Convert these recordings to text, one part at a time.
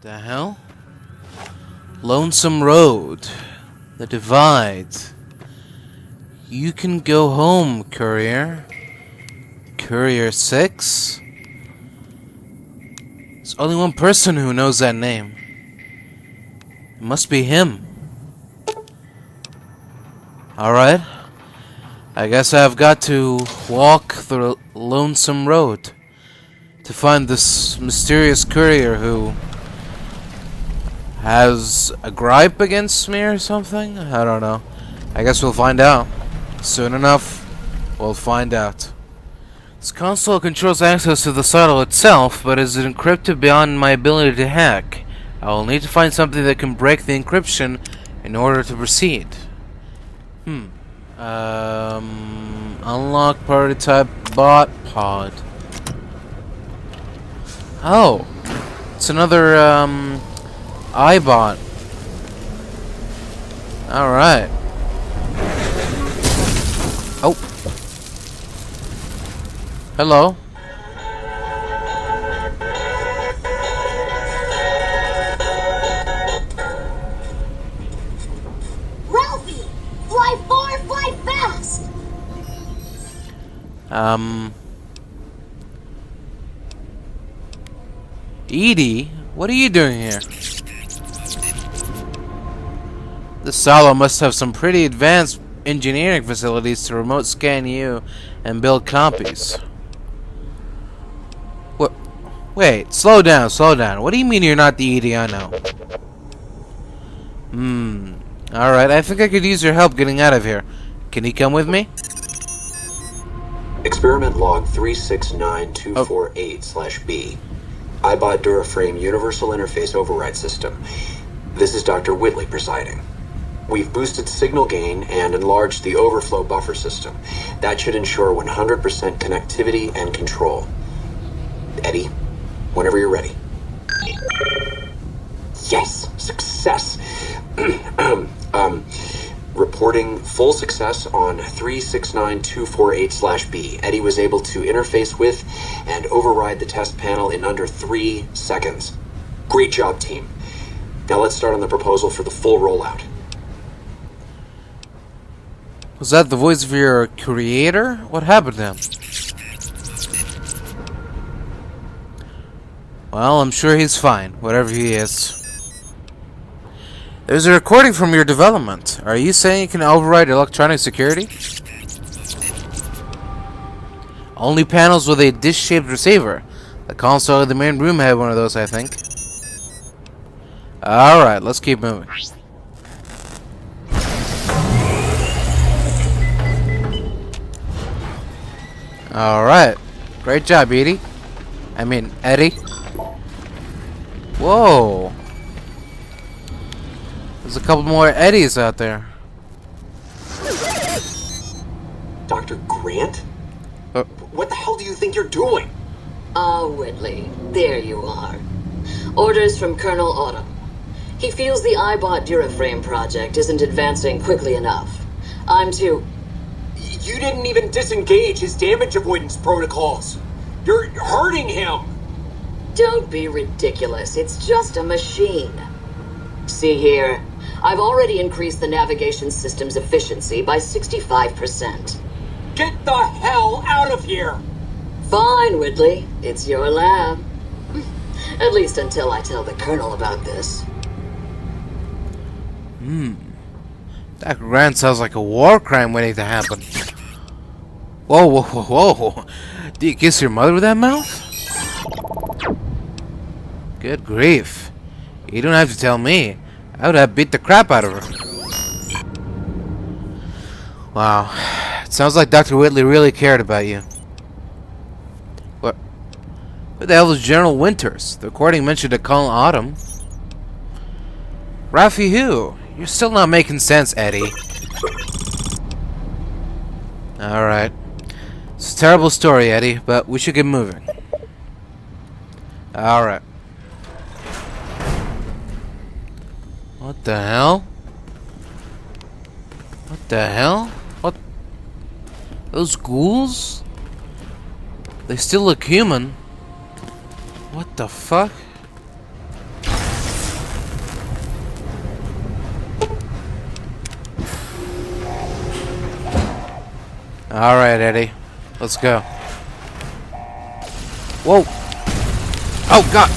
The hell? Lonesome Road. The Divide. You can go home, Courier. Courier 6? There's only one person who knows that name. It must be him. Alright. I guess I've got to walk the Lonesome Road to find this mysterious courier who has a gripe against me or something? I don't know. I guess we'll find out. Soon enough, we'll find out. This console controls access to the saddle itself, but is encrypted beyond my ability to hack. I will need to find something that can break the encryption in order to proceed. Unlock prototype bot pod. Oh, it's another iBot. All right. Oh. Hello. Ralphie! Fly far, fly fast! Edie, what are you doing here? This silo must have some pretty advanced engineering facilities to remote scan you and build copies. What? Wait, slow down, slow down. What do you mean you're not the Edie I know? Alright, I think I could use your help getting out of here. Can you come with me? Experiment log 369248/B. iBot Duraframe Universal Interface Override System. This is Dr. Whitley presiding. We've boosted signal gain and enlarged the overflow buffer system. That should ensure 100% connectivity and control. Eddie, whenever you're ready. Yes! Success! Reporting full success on 369248/B. Eddie was able to interface with and override the test panel in under 3 seconds. Great job, team. Now let's start on the proposal for the full rollout. Was that the voice of your creator? What happened to him? Well, I'm sure he's fine, whatever he is. There's a recording from your development. Are you saying you can override electronic security? Only panels with a dish-shaped receiver. The console in the main room had one of those, I think. Alright, let's keep moving. Alright. Great job, Edie. Eddie. Whoa. There's a couple more Eddies out there. Dr. Grant? What the hell do you think you're doing? Ah, Whitley, there you are. Orders from Colonel Autumn. He feels the iBot Duraframe project isn't advancing quickly enough. I'm to... You didn't even disengage his damage avoidance protocols. You're hurting him. Don't be ridiculous. It's just a machine. See here. I've already increased the navigation system's efficiency by 65%. Get the hell out of here! Fine, Whitley. It's your lab. At least until I tell the Colonel about this. That Grant sounds like a war crime waiting to happen. Whoa, whoa, whoa, whoa. Do you kiss your mother with that mouth? Good grief. You don't have to tell me. I would have beat the crap out of her. Wow. It sounds like Dr. Whitley really cared about you. What? Who the hell is General Winters? The recording mentioned a Colonel Autumn. Ralphie who? You're still not making sense, Eddie. Alright. It's a terrible story, Eddie, but we should get moving. Alright. What the hell? What the hell? What? Those ghouls? They still look human. What the fuck? Alright, Eddie. Let's go. Whoa! Oh, God!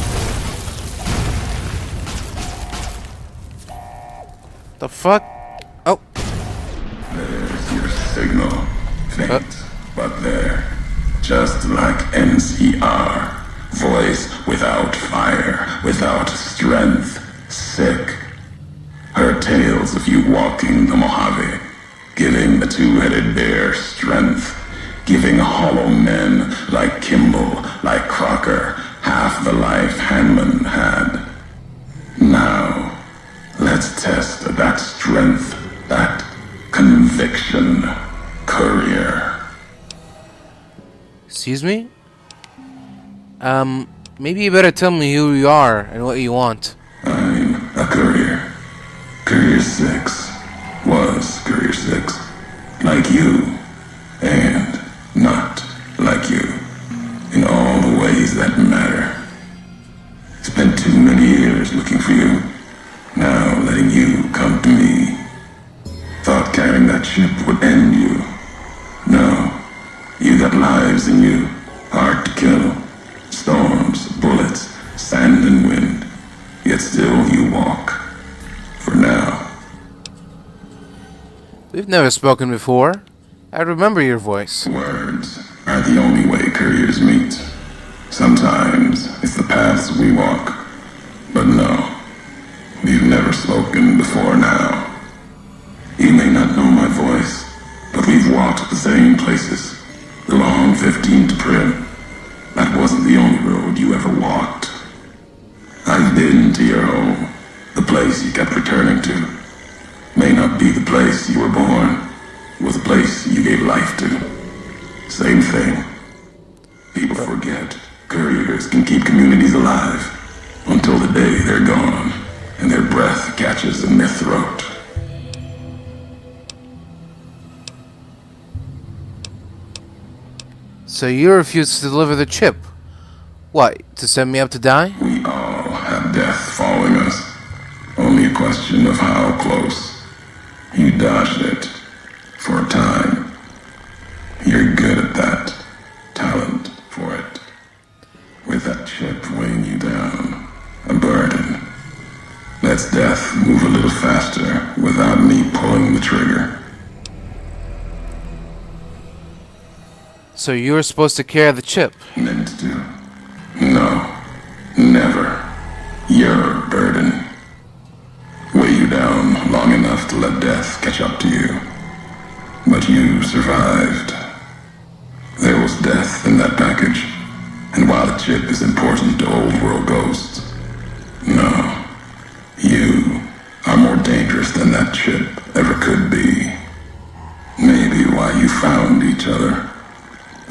The fuck? Oh. There's your signal. Faint, but there. Just like NCR. Voice without fire, without strength. Sick. Her tales of you walking the Mojave. Giving the two-headed bear strength. Giving hollow men like Kimball, like Crocker, half the life Hanman had. Now, let's test that strength, that conviction. Courier. Excuse me? Maybe you better tell me who you are and what you want. I'm a courier. Courier 6. Was Courier 6. Like you. And not like you. In all the ways that matter. Spent too many years looking for you. Now letting you come to me. Thought carrying that ship would end you. No. You got lives in you. Hard to kill. Storms, bullets, sand and wind. Yet still you walk. For now. We've never spoken before. I remember your voice. Words are the only way couriers meet. Sometimes it's the paths we walk. But no. We've never spoken before now. You may not know my voice, but we've walked the same places. The long 15 to Prim. That wasn't the only road you ever walked. I've been to your home, the place you kept returning to. May not be the place you were born, was the place you gave life to. Same thing. People forget couriers can keep communities alive until the day they're gone and their breath catches in their throat. So you refuse to deliver the chip? What, to send me up to die? We all have death following us. Only a question of how close. You dodged it. For a time. You're good at that. Talent for it. With that chip weighing you down. A burden. Lets death move a little faster without me pulling the trigger. So you were supposed to carry the chip? Meant to. No. Never. Your burden. Weigh you down long enough to let death catch up to you. But you survived. There was death in that package. And while the chip is important to old world ghosts, no. You are more dangerous than that chip ever could be. Maybe why you found each other.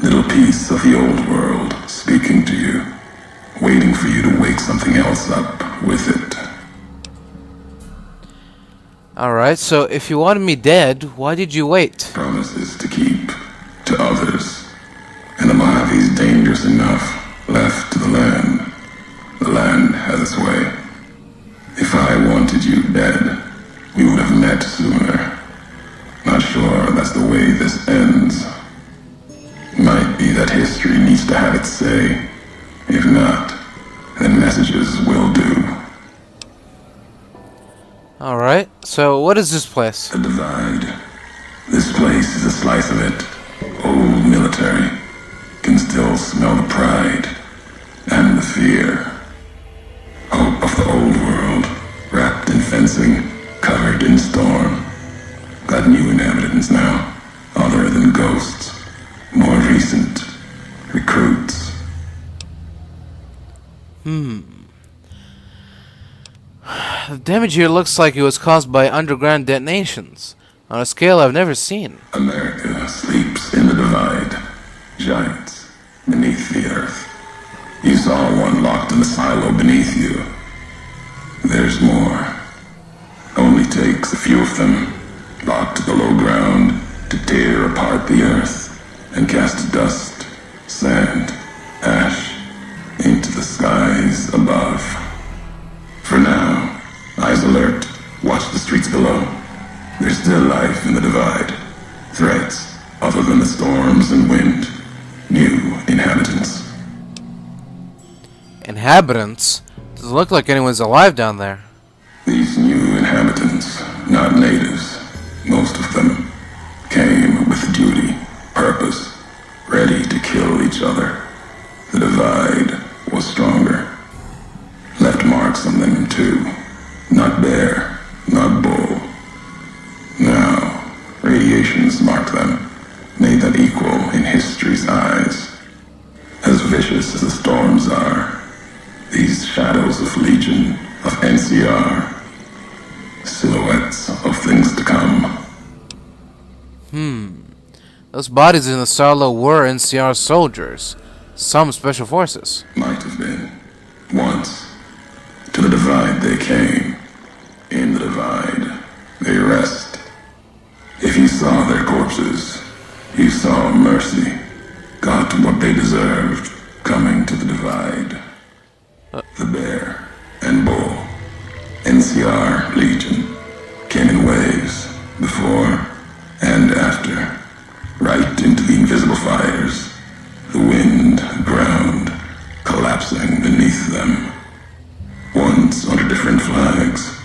Little piece of the old world speaking to you, waiting for you to wake something else up with it. Alright, so if you wanted me dead, why did you wait? Promises to keep to others. And the Mojave's dangerous enough left to the land. The land has its way. If I wanted you dead, we would have met sooner. Not sure that's the way this ends. Might be that history needs to have its say. If not, then messages will do. Alright, so what is this place? The Divide. This place is a slice of it. Old military. Can still smell the pride. And the fear. Hope of the old world. Wrapped in fencing. Covered in storm. Got new inhabitants now. Other than ghosts. More recent. Recruits. The damage here looks like it was caused by underground detonations, on a scale I've never seen. America sleeps in the Divide. Giants beneath the earth. You saw one locked in the silo beneath you. There's more. Only takes a few of them, locked below ground, to tear apart the earth and cast dust, sand, ash into the skies above. For now, eyes alert, watch the streets below. There's still life in the Divide. Threats, other than the storms and wind, new inhabitants. Inhabitants? Doesn't look like anyone's alive down there. These new inhabitants, not natives, most of them, came with duty, purpose, ready to kill each other. The divide was stronger. Left marks on them too. Not bear, not bull. Now, radiations marked them, made them equal in history's eyes. As vicious as the storms are, these shadows of Legion, of NCR, silhouettes of things to come. Those bodies in the silo were NCR soldiers. Some special forces. Might have been. Once. To the divide they came. In the divide, they rest. If you saw their corpses, you saw mercy. Got what they deserved, coming to the divide. The bear and bull, NCR Legion, came in waves, before and after, right into the invisible fires, the wind, ground, collapsing beneath them. Once under different flags,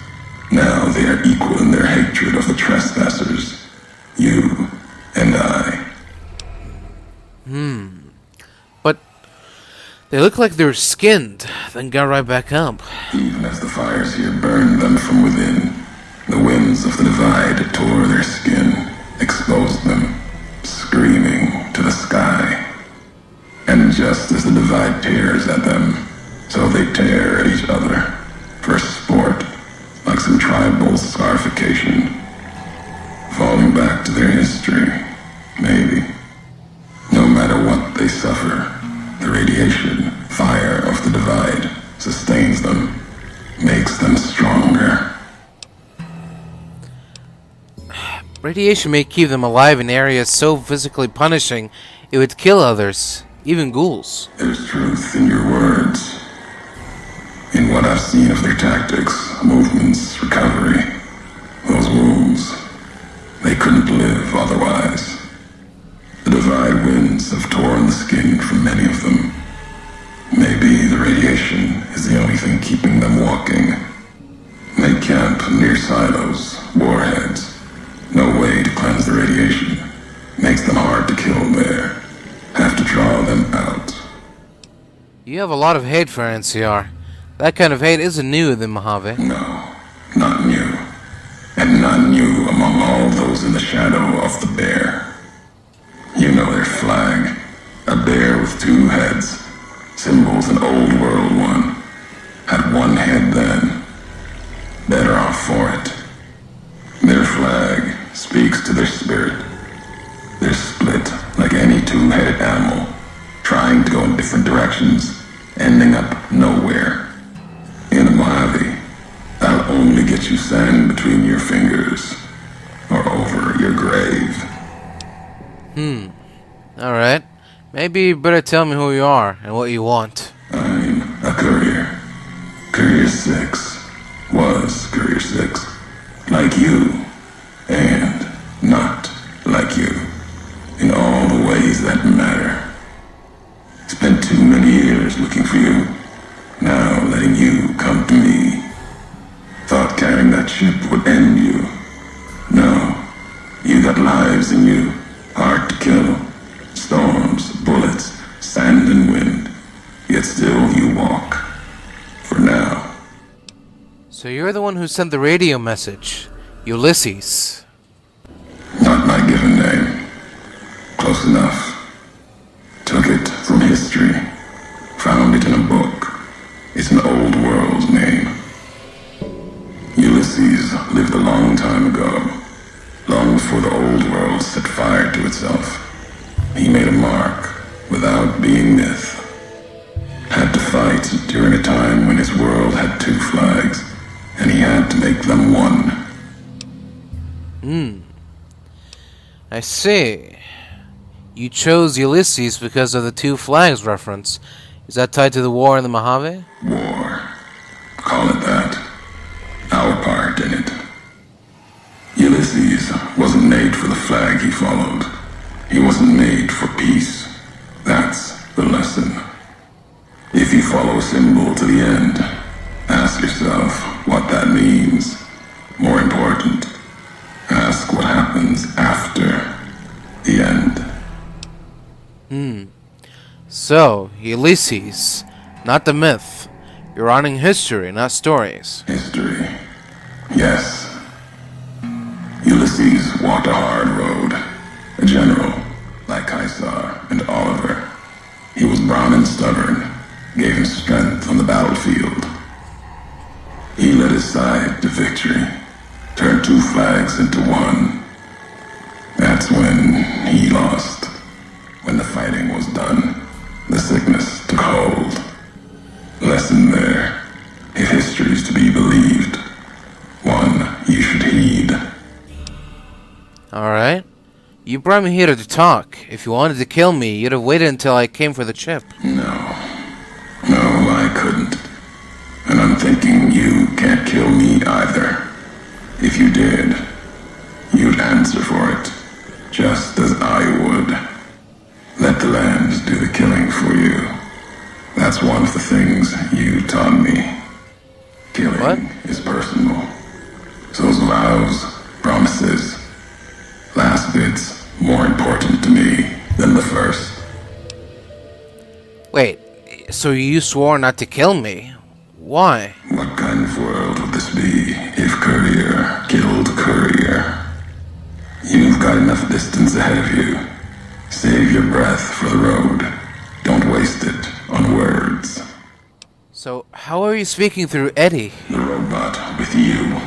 now they are equal in their hatred of the trespassers, you and I. But they look like they were skinned, then got right back up. Even as the fires here burned them from within, the winds of the divide tore their skin, exposed them, screaming to the sky. And just as the divide tears at them, so they tear at each other, for sport, like some tribal scarification. Falling back to their history, maybe. No matter what they suffer, the radiation, fire of the divide sustains them, makes them stronger. Radiation may keep them alive in areas so physically punishing it would kill others, even ghouls. There's truth in your words. In what I've seen of their tactics, movements, recovery, those wounds, they couldn't live otherwise. The divide winds have torn the skin from many of them. Maybe the radiation is the only thing keeping them walking. They camp near silos, warheads. No way to cleanse the radiation. Makes them hard to kill there. Have to draw them out. You have a lot of hate for NCR. That kind of hate isn't new in the Mojave. No, not new. And not new among all those in the shadow of the bear. You know their flag. A bear with two heads. Symbols an old world one. Had one head then. Better off for it. Their flag speaks to their spirit. They're split like any two-headed animal, trying to go in different directions, ending up nowhere. In the Mojave, that'll only get you sand between your fingers, or over your grave. Alright. Maybe you better tell me who you are and what you want. I'm a courier. Courier 6. Was Courier 6. Like you. And not like you. In all the ways that matter. Spent too many years looking for you. Now letting you come to me. Thought carrying that ship would end you. No. You got lives in you. Hard to kill. Storms, bullets, sand and wind. Yet still you walk. For now. So you're the one who sent the radio message. Ulysses. Not my given name. Close enough. Took it from history. Found it in a book. It's an old world name. Ulysses lived a long time ago. Long before the old world set fire to itself. He made a mark without being myth. Had to fight during a time when his world had two flags, and he had to make them one. I see. You chose Ulysses because of the two flags reference. Is that tied to the war in the Mojave? War. Call it that. Our part in it. Ulysses wasn't made for the flag he followed. He wasn't made for peace. That's the lesson. If you follow a symbol to the end, ask yourself what that means. More important, ask what happens after the end. So, Ulysses, not the myth. You're honoring history, not stories. History. Yes. Ulysses walked a hard road. A general, like Caesar and Oliver. He was brown and stubborn, gave him strength on the battlefield. He led his side to victory, turned 2 flags into one. That's when he lost. When the fighting was done, the sickness took hold. Lesson there. If history is to be believed, one you should heed. Alright. You brought me here to talk. If you wanted to kill me, you'd have waited until I came for the chip. No, I couldn't. And I'm thinking you can't kill me either. If you did, you'd answer for it, just as I would. Let the land do the killing for you. That's one of the things you taught me. Killing What? is personal. So's vows, promises. Last bit's more important to me than the first. Wait, so you swore not to kill me? Why? What kind of world would this be if Courier killed Courier? You've got enough distance ahead of you. Save your breath for the road. Don't waste it on words. So, how are you speaking through Eddie? The robot with you.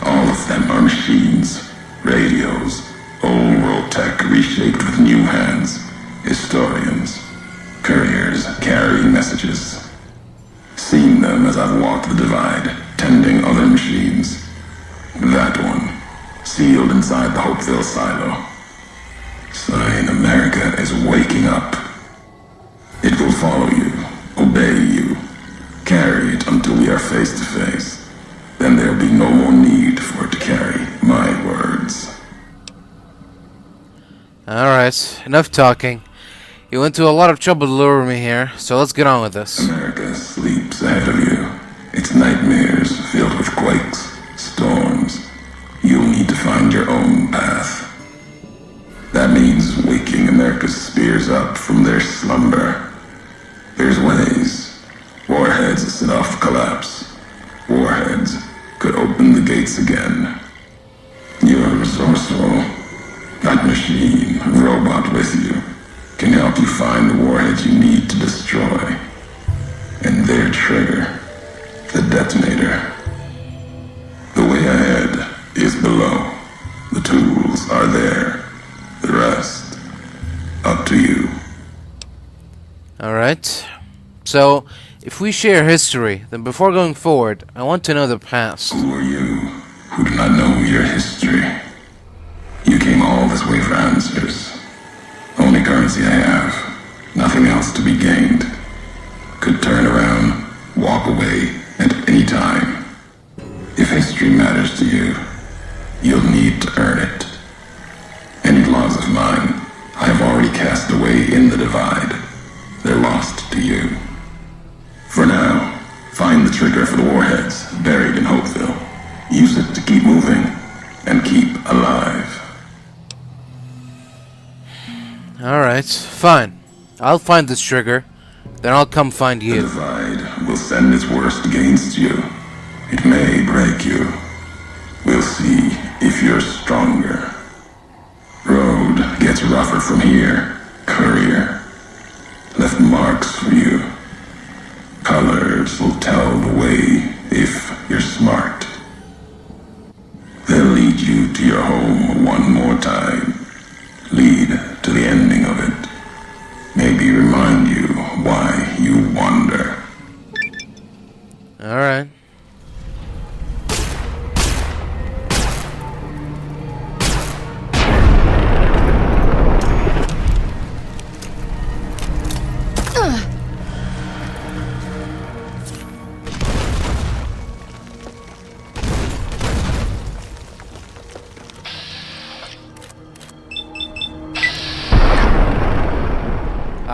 All of them are machines, radios, old world tech reshaped with new hands, historians, couriers carrying messages. Seen them as I've walked the divide, tending other machines. That one, sealed inside the Hopeville silo. Sign America is waking up. It will follow you, obey you, carry it until we are face to face. Then there'll be no more need for it to carry my words. Alright, enough talking. You went to a lot of trouble to lure me here, so let's get on with this. America sleeps ahead of you. Its nightmares filled with quakes, storms. You'll need to find your own path. That means waking America's spears up from their slumber. There's ways. Warheads set off collapse. Warheads could open the gates again. You're resourceful. That machine, robot with you, can help you find the warheads you need to destroy. And their trigger, the detonator. The way ahead is below. The tools are there. The rest, up to you. Alright. So, if we share history, then before going forward, I want to know the past. Who are you who do not know your history? You came all this way for answers. Only currency I have, nothing else to be gained. Could turn around, walk away at any time. If history matters to you, you'll need to earn it. Any laws of mine, I have already cast away in the divide. They're lost to you. For now, find the trigger for the warheads buried in Hopeville. Use it to keep moving and keep alive. Alright, fine. I'll find this trigger, then I'll come find The you. divide will send its worst against you. It may break you. We'll see if you're stronger. Road gets rougher from here. Courier left marks for you. Colors will tell the way if you're smart. They'll lead you to your home one more time. Lead to the ending of it. Maybe remind you why you wander. Alright.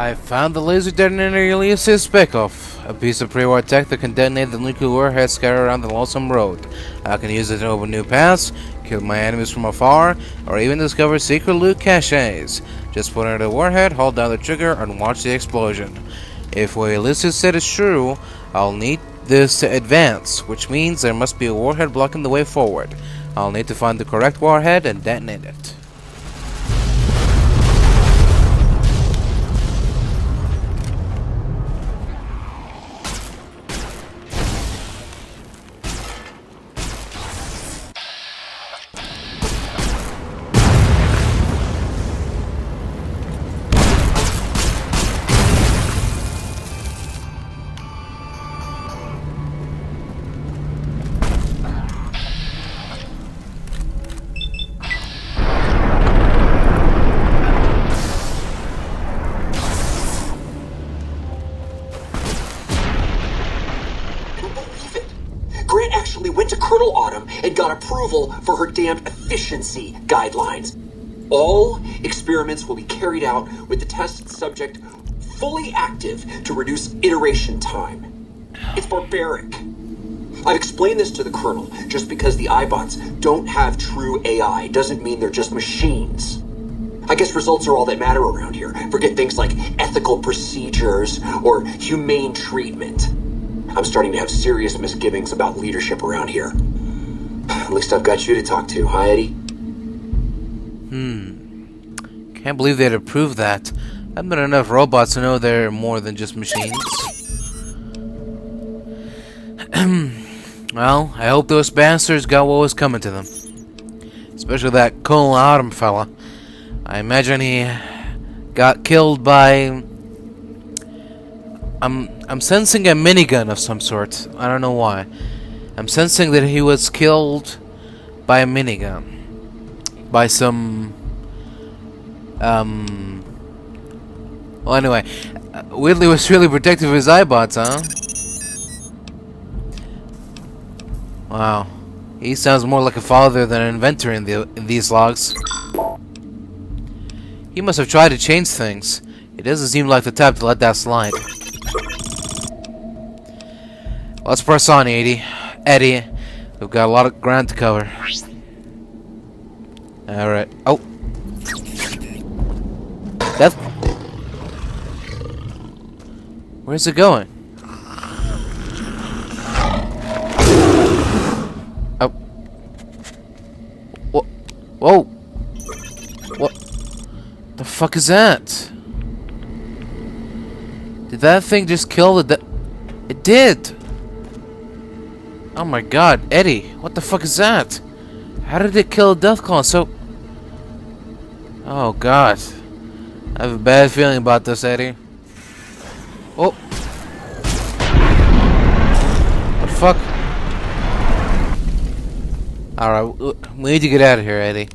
I found the laser detonator Ulysses Speckoff, a piece of pre-war tech that can detonate the nuclear warhead scattered around the Lonesome Road. I can use it to open new paths, kill my enemies from afar, or even discover secret loot caches. Just put it in the warhead, hold down the trigger, and watch the explosion. If what Ulysses said is true, I'll need this to advance, which means there must be a warhead blocking the way forward. I'll need to find the correct warhead and detonate it. Grant actually went to Colonel Autumn and got approval for her damned efficiency guidelines. All experiments will be carried out with the test subject fully active to reduce iteration time. It's barbaric. I've explained this to the Colonel. Just because the iBots don't have true AI doesn't mean they're just machines. I guess results are all that matter around here. Forget things like ethical procedures or humane treatment. I'm starting to have serious misgivings about leadership around here. At least I've got you to talk to, huh, Eddie? Can't believe they'd approve that. I've met enough robots to know they're more than just machines. Well, I hope those bastards got what was coming to them. Especially that Colonel Autumn fella. I imagine he got killed by... I'm sensing a minigun of some sort. I don't know why. I'm sensing that he was killed by a minigun. By some... Well, anyway. Whitley was really protective of his iBots, huh? Wow. He sounds more like a father than an inventor in these logs. He must have tried to change things. It doesn't seem like the type to let that slide. Let's press on, Eddie. We've got a lot of ground to cover. Alright. Oh. That... Where's it going? Oh. Whoa. What the fuck is that? Did that thing just kill the... It did! Oh my god, Eddie, what the fuck is that? How did it kill a Deathclaw so... Oh god. I have a bad feeling about this, Eddie. Oh. What the fuck? Alright, we need to get out of here, Eddie.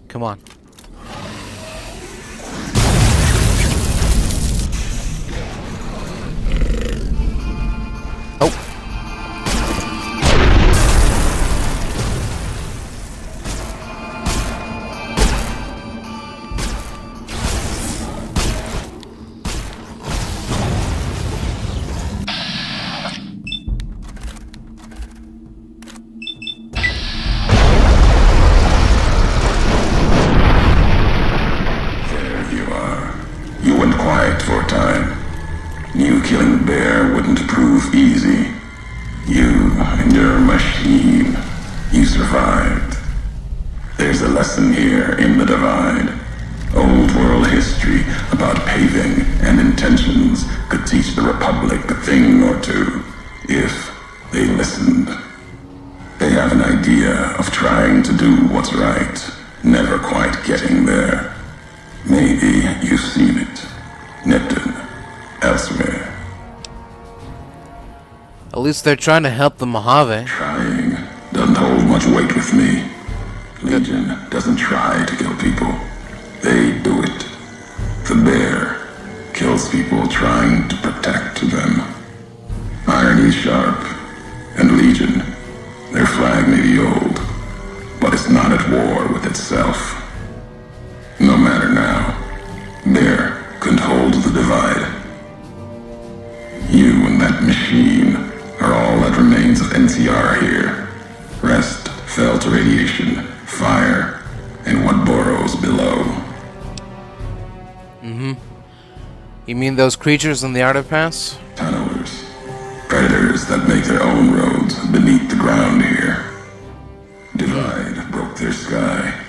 Come on. Oh. You went quiet for a time. Knew killing the bear wouldn't prove easy. You and your machine, you survived. There's a lesson here in the Divide. Old world history about paving and intentions could teach the Republic a thing or two, if they listened. They have an idea of trying to do what's right, never quite getting there. Maybe you've seen it. Nipton. Elsewhere. At least they're trying to help the Mojave. Trying doesn't hold much weight with me. Legion doesn't try to kill people. They do it. The bear kills people trying to protect them. Irony's sharp. And Legion, their flag may be old, but it's not at war with itself. No matter now, Bear couldn't hold the remains of NCR here. Rest fell to radiation, fire, and what burrows below. You mean those creatures in the underpass? Tunnelers. Predators that make their own roads beneath the ground here. Divide broke their sky,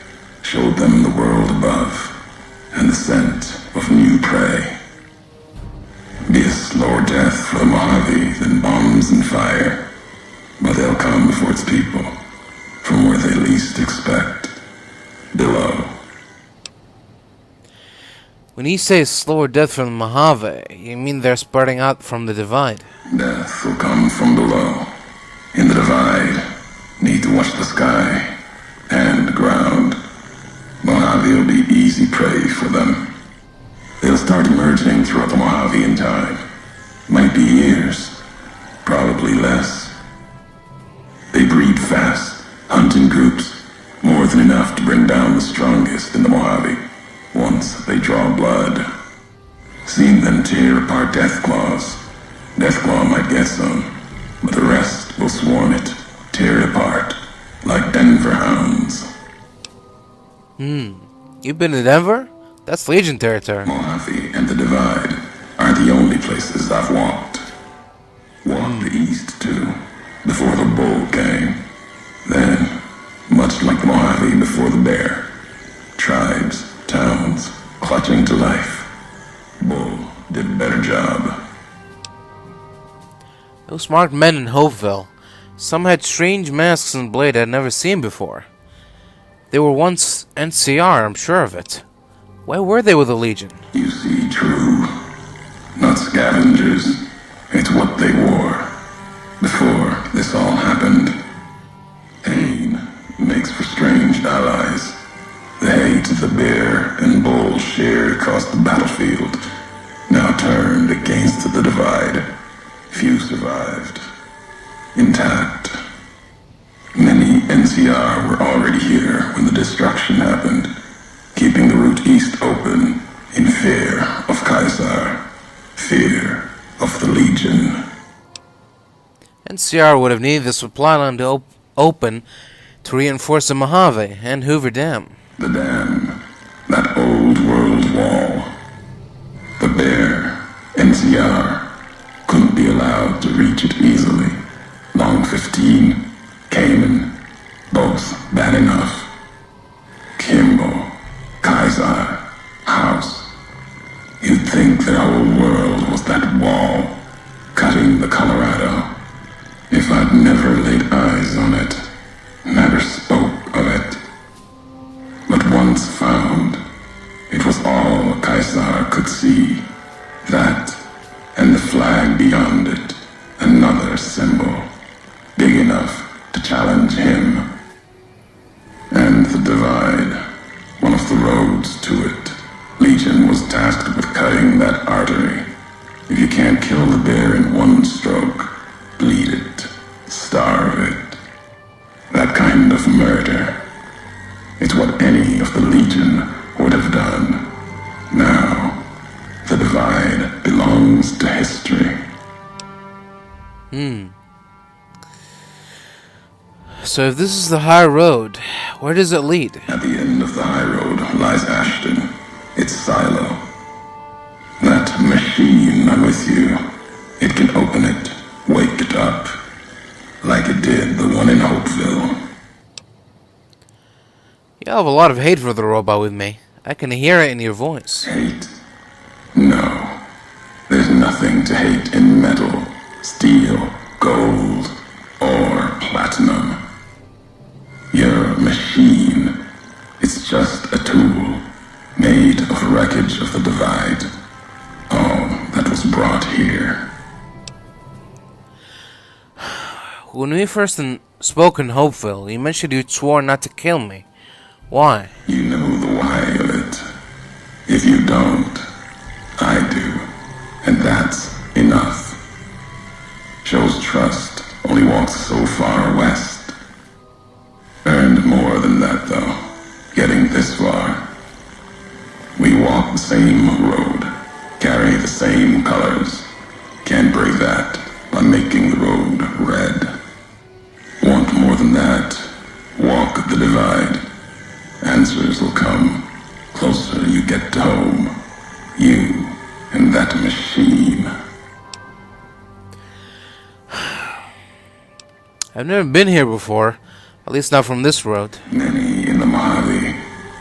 showed them the world above, and the scent of new prey. Be a slower death for the Mojave than bombs and fire, but they'll come before its people, from where they least expect, below. When you say slower death from the Mojave, you mean they're spreading out from the divide? Death will come from below. In the divide, need to watch the sky and the ground. Mojave will be easy prey for them. They'll start emerging throughout the Mojave in time. Might be years, probably less. They breed fast, hunt in groups, more than enough to bring down the strongest in the Mojave. Once they draw blood. Seen them tear apart Deathclaws. Deathclaw might get some, but the rest will swarm it, tear it apart, like Denver hounds. You've been to Denver? That's Legion territory. Mojave and the Divide are the only places I've walked. Walked the east too, before the bull came. Then, much like the Mojave before the bear, tribes, towns, clutching to life. Bull did a better job. Those marked men in Hopeville. Some had strange masks and blade I'd never seen before. They were once NCR, I'm sure of it. Why were they with the Legion? You see, true. Not scavengers. It's what they wore. Before this all happened. Pain makes for strange allies. The hate the bear and bull shared across the battlefield now turned against the divide. Few survived. Intact. Many NCR were already here when the destruction happened, keeping the route east open in fear of Caesar, fear of the Legion. NCR would have needed the supply line to open to reinforce the Mojave and Hoover Dam. The dam, that old world wall. The bear, NCR, couldn't be allowed to reach it easily. Long 15, Cayman, both bad enough. Kimball, Kaiser, House. You'd think their whole world was that wall, cutting the Colorado. If I'd never laid eyes on it, never spoke of it. But once found, it was all Caesar could see. That, and the flag beyond it, another symbol, big enough to challenge him. And the divide, one of the roads to it. Legion was tasked with cutting that artery. If you can't kill the bear in one stroke, bleed it, starve it. That kind of murder. It's what any of the Legion would have done. Now, the divide belongs to history. So if this is the high road, where does it lead? At the end of the high road lies Ashton, its silo. That machine I'm with you, it can open it, wake it up, like it did the one in Hopeville. You have a lot of hate for the robot with me. I can hear it in your voice. Hate? No. There's nothing to hate in metal, steel, gold, or platinum. You're a machine. It's just a tool, made of wreckage of the divide. All that was brought here. When we first spoke in Hopeville, you mentioned you'd sworn not to kill me. Why? You know the why of it. If you don't, I do. And that's enough. Shows trust only walks so far west. Earned more than that, though, getting this far. We walk the same road, carry the same colors. Can't break that by making the road red. get to home. You and that machine. I've never been here before. At least not from this road. Many in the Mojave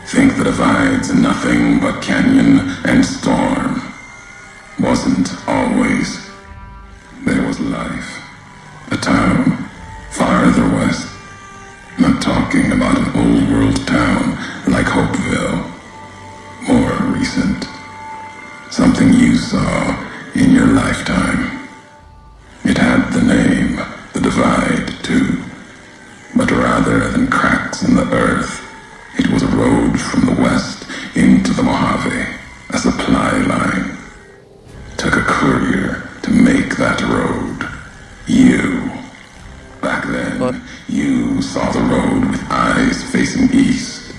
think the divide's nothing but canyon and storm. Wasn't always. There was life. A town farther west. Not talking about an old world town like Hopeville. More recent. Something you saw in your lifetime. It had the name, the Divide, too. But rather than cracks in the earth, it was a road from the west into the Mojave, a supply line. Took a courier to make that road. You. Back then, What? you saw the road with eyes facing east.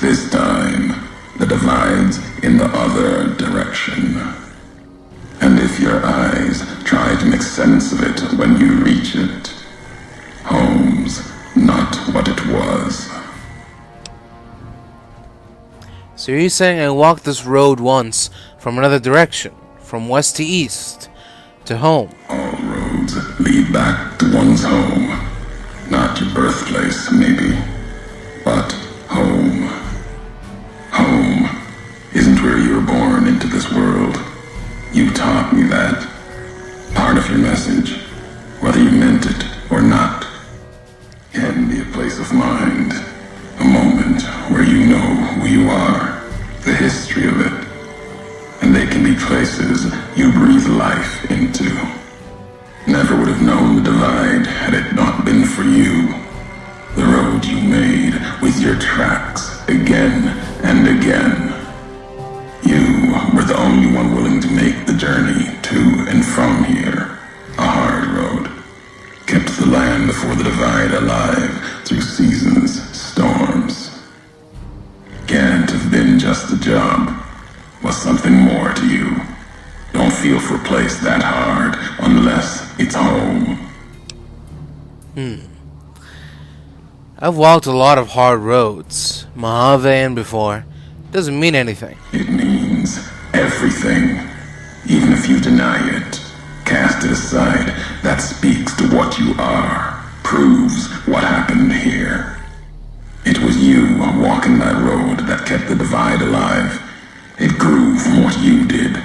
This time, the divide's in the other direction. And if your eyes try to make sense of it when you reach it, home's not what it was. So you're saying I walked this road once from another direction, from west to east, to home. All roads lead back to one's home. Not your birthplace, maybe, but home. Home isn't where you were born into this world. You taught me that. Part of your message, whether you meant it or not, can be a place of mind. A moment where you know who you are, the history of it. And they can be places you breathe life into. Never would have known the divide had it not been for you. The road you made with your tracks again and again. You were the only one willing to make the journey to and from here. A hard road. Kept the land before the divide alive through seasons, storms. Can't have been just a job. Was something more to you. Don't feel for a place that hard unless it's home. I've walked a lot of hard roads, Mojave and before. Doesn't mean anything. It means everything. Even if you deny it, cast it aside, that speaks to what you are, proves what happened here. It was you walking that road that kept the divide alive. It grew from what you did.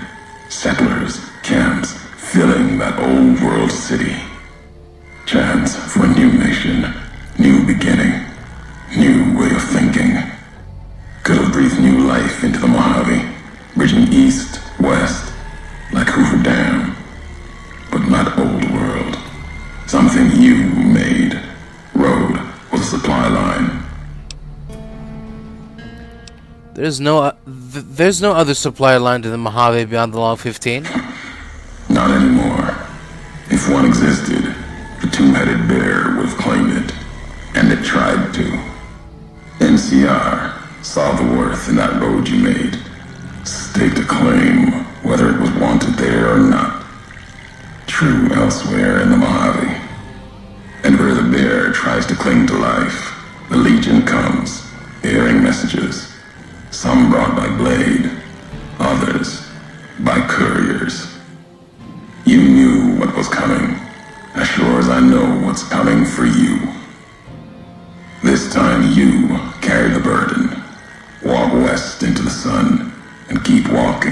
Settlers, camps, filling that old world city. Chance for a new nation, new beginning, new way of thinking. Could have breathed new life into the Mojave, bridging east, west, like Hoover Dam. But not old world. Something you made. Road was a supply line. There's no other supply line to the Mojave beyond the Log 15. Not anymore. If one existed, the two-headed bear would have claimed it. And it tried to. NCR saw the worth in that road you made. Staked a claim, whether it was wanted there or not. True elsewhere in the Mojave. And where the bear tries to cling to life, the Legion comes, bearing messages. Some brought by blade, others by couriers. You knew what was coming, as sure as I know what's coming for you. This time you carry the burden. Walk west into the sun and keep walking.